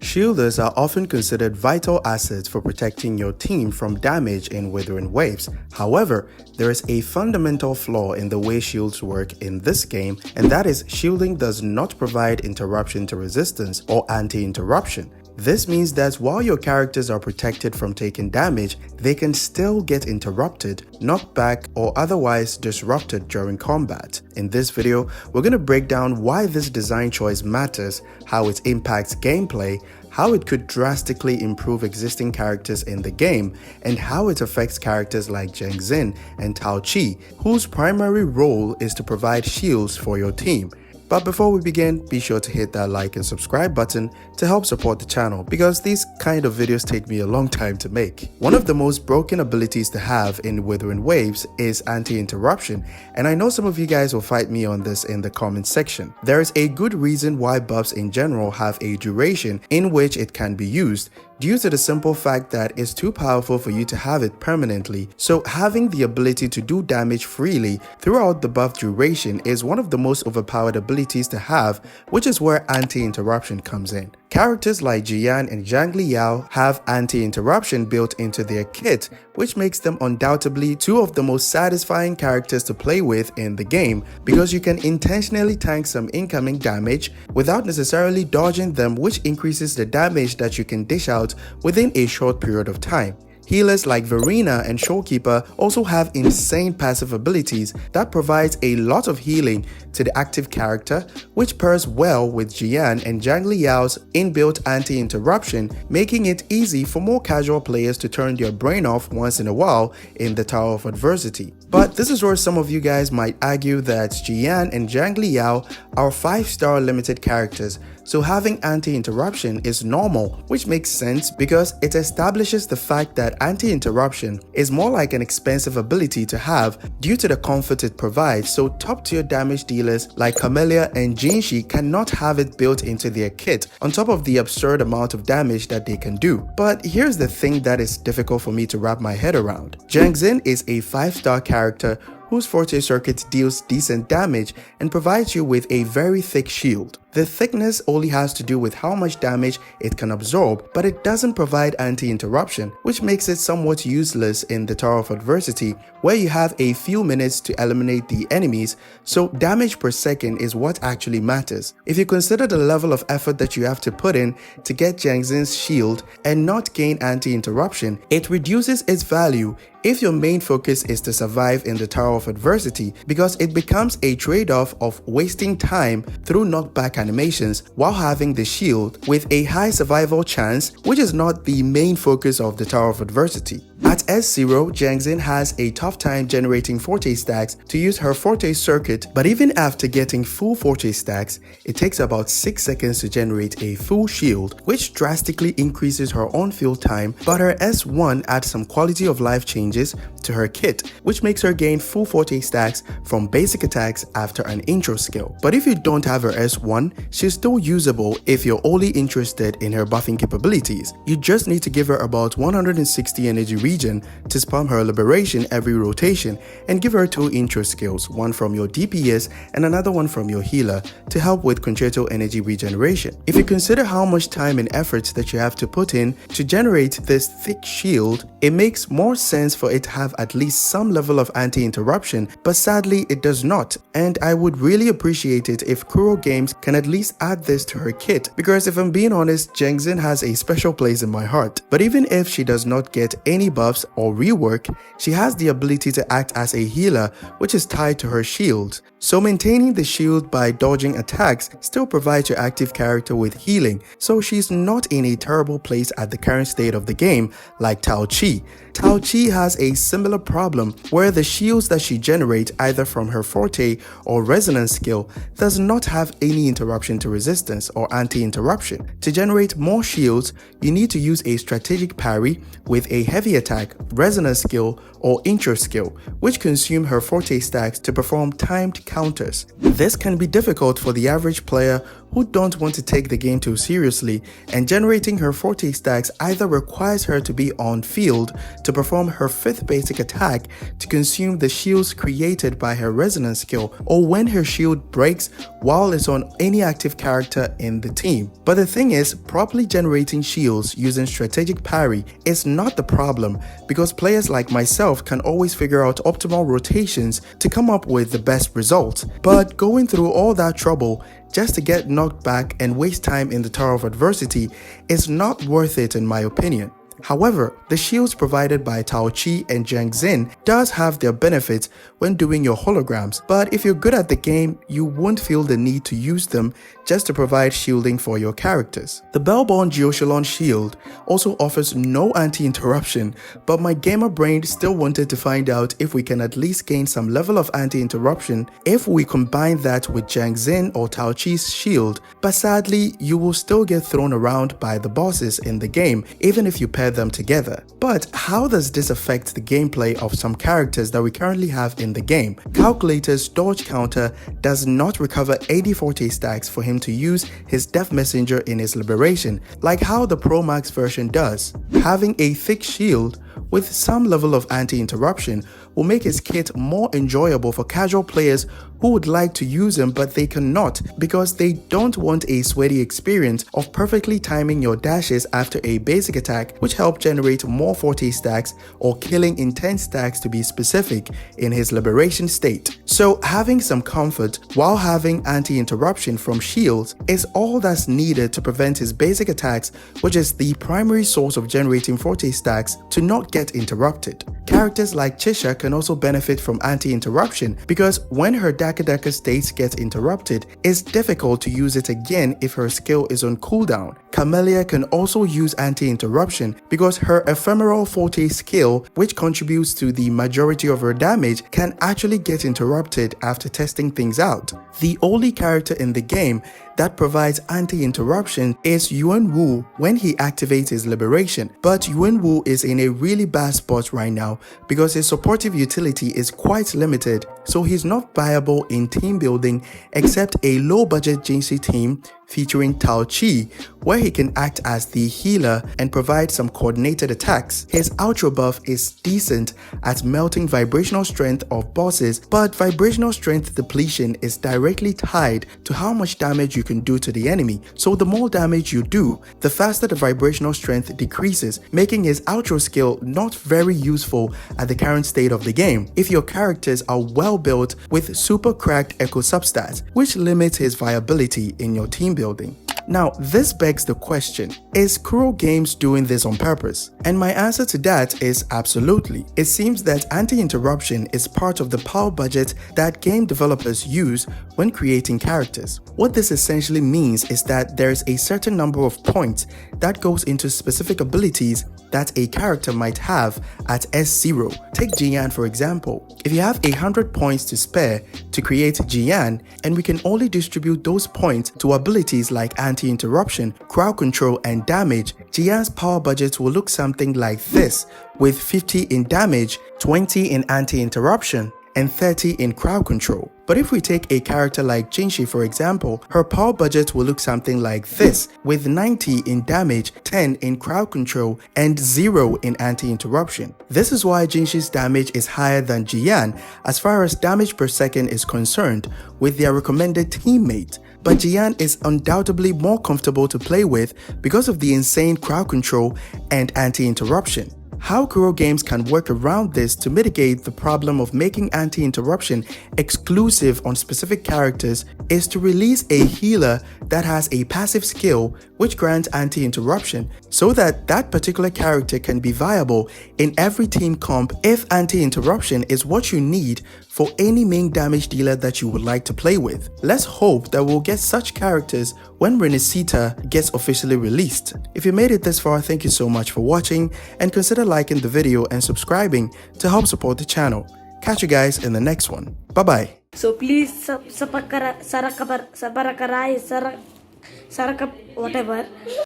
Shielders are often considered vital assets for protecting your team from damage in Wuthering waves. However, there is a fundamental flaw in the way shields work in this game, and that is shielding does not provide interruption to resistance or anti-interruption. This means that while your characters are protected from taking damage, they can still get interrupted, knocked back, or otherwise disrupted during combat. In this video, we're going to break down why this design choice matters, how it impacts gameplay, how it could drastically improve existing characters in the game, and how it affects characters like Jianxin and Taoqi, whose primary role is to provide shields for your team. But before we begin, be sure to hit that like and subscribe button to help support the channel, because these kind of videos take me a long time to make. One of the most broken abilities to have in Wuthering waves is anti-interruption, and I know some of you guys will fight me on this in the comment section. There is a good reason why buffs in general have a duration in which it can be used, due to the simple fact that it's too powerful for you to have it permanently. So having the ability to do damage freely throughout the buff duration is one of the most overpowered abilities to have, which is where anti-interruption comes in. Characters like Jian and Zhang Liao have anti-interruption built into their kit, which makes them undoubtedly two of the most satisfying characters to play with in the game, because you can intentionally tank some incoming damage without necessarily dodging them, which increases the damage that you can dish out within a short period of time. Healers like Verena and Showkeeper also have insane passive abilities that provides a lot of healing to the active character, which pairs well with Jian and Zhang Liao's inbuilt anti-interruption, making it easy for more casual players to turn their brain off once in a while in the Tower of Adversity. But this is where some of you guys might argue that Jian and Zhang Liao are 5-star limited characters, so having anti-interruption is normal, which makes sense because it establishes the fact that anti-interruption is more like an expensive ability to have due to the comfort it provides, so top-tier damage dealers like Camellia and Jianxin cannot have it built into their kit, on top of the absurd amount of damage that they can do. But here's the thing that is difficult for me to wrap my head around. Jianxin is a 5-star character whose forte circuit deals decent damage and provides you with a very thick shield. The thickness only has to do with how much damage it can absorb, but it doesn't provide anti-interruption, which makes it somewhat useless in the Tower of Adversity, where you have a few minutes to eliminate the enemies, so damage per second is what actually matters. If you consider the level of effort that you have to put in to get Jianxin's shield and not gain anti-interruption, it reduces its value if your main focus is to survive in the Tower of Adversity, because it becomes a trade-off of wasting time through knockback animations while having the shield with a high survival chance, which is not the main focus of the Tower of Adversity. At S0, Jianxin has a tough time generating forte stacks to use her forte circuit, but even after getting full forte stacks, it takes about 6 seconds to generate a full shield, which drastically increases her on-field time. But her S1 adds some quality of life changes to her kit, which makes her gain full forte stacks from basic attacks after an intro skill. But if you don't have her S1, she's still usable if you're only interested in her buffing capabilities. You just need to give her about 160 energy region to spam her liberation every rotation, and give her 2 intro skills, one from your DPS and another one from your healer, to help with concerto energy regeneration. If you consider how much time and effort that you have to put in to generate this thick shield, it makes more sense for it to have at least some level of anti-interruption, but sadly it does not, and I would really appreciate it if Kuro Games can at least add this to her kit, because if I'm being honest, Jianxin has a special place in my heart. But even if she does not get any buffs or rework, she has the ability to act as a healer, which is tied to her shield. So maintaining the shield by dodging attacks still provides your active character with healing, so she's not in a terrible place at the current state of the game like Taoqi. Taoqi has a similar problem where the shields that she generates either from her forte or resonance skill does not have any interruption to resistance or anti-interruption. To generate more shields, you need to use a strategic parry with a heavy attack, resonance skill, or intro skill, which consume her forte stacks to perform timed counters. This can be difficult for the average player who don't want to take the game too seriously, and generating her 40 stacks either requires her to be on field to perform her 5th basic attack to consume the shields created by her resonance skill, or when her shield breaks while it's on any active character in the team. But the thing is, properly generating shields using strategic parry is not the problem, because players like myself can always figure out optimal rotations to come up with the best results. But going through all that trouble just to get knocked back and waste time in the Tower of Adversity is not worth it in my opinion. However, the shields provided by Taoqi and Jianxin does have their benefits when doing your holograms, but if you're good at the game, you won't feel the need to use them just to provide shielding for your characters. The Bellborn Geoshalon shield also offers no anti-interruption, but my gamer brain still wanted to find out if we can at least gain some level of anti-interruption if we combine that with Jianxin or Taoqi's shield, but sadly, you will still get thrown around by the bosses in the game even if you pair them together. But how does this affect the gameplay of some characters that we currently have in the game? Calculator's dodge counter does not recover 80 40 stacks for him to use his Death Messenger in his liberation, like how the Pro Max version does. Having a thick shield with some level of anti-interruption will make his kit more enjoyable for casual players who would like to use him but they cannot because they don't want a sweaty experience of perfectly timing your dashes after a basic attack, which help generate more 40 stacks or killing in 10 stacks to be specific in his liberation state. So having some comfort while having anti-interruption from shields is all that's needed to prevent his basic attacks, which is the primary source of generating 40 stacks, to not get interrupted. Characters like Chisha can also benefit from anti-interruption because when her Daka state gets interrupted, it's difficult to use it again if her skill is on cooldown. Camellia can also use anti-interruption because her ephemeral forte skill, which contributes to the majority of her damage, can actually get interrupted after testing things out. The only character in the game that provides anti-interruption is Yuanwu when he activates his liberation, but Yuanwu is in a really bad spot right now because his supportive utility is quite limited, so he's not viable in team building except a low-budget Jianxin team featuring Taoqi, where he can act as the healer and provide some coordinated attacks. His outro buff is decent at melting vibrational strength of bosses, but vibrational strength depletion is directly tied to how much damage you can do to the enemy, so the more damage you do, the faster the vibrational strength decreases, making his outro skill not very useful at the current state of the game if your characters are well built with super cracked echo substats, which limits his viability in your team building. Now, this begs the question, is Kuro Games doing this on purpose? And my answer to that is absolutely. It seems that anti-interruption is part of the power budget that game developers use when creating characters. What this essentially means is that there's a certain number of points that goes into specific abilities that a character might have at S0. Take Jian for example. If you have 100 points to spare to create Jian, and we can only distribute those points to abilities like anti-interruption, crowd control, and damage, Jian's power budget will look something like this, with 50 in damage, 20 in anti-interruption, and 30 in crowd control. But if we take a character like Jianxin for example, her power budget will look something like this, with 90 in damage, 10 in crowd control, and 0 in anti-interruption. This is why Jianxin's damage is higher than Jian as far as damage per second is concerned with their recommended teammate. But Jian is undoubtedly more comfortable to play with because of the insane crowd control and anti-interruption. How Kuro Games can work around this to mitigate the problem of making anti-interruption exclusive on specific characters is to release a healer that has a passive skill which grants anti-interruption so that that particular character can be viable in every team comp if anti-interruption is what you need for any main damage dealer that you would like to play with. Let's hope that we'll get such characters when Rinascita gets officially released. If you made it this far, thank you so much for watching, and consider liking the video and subscribing to help support the channel. Catch you guys in the next one. Bye bye. So please whatever.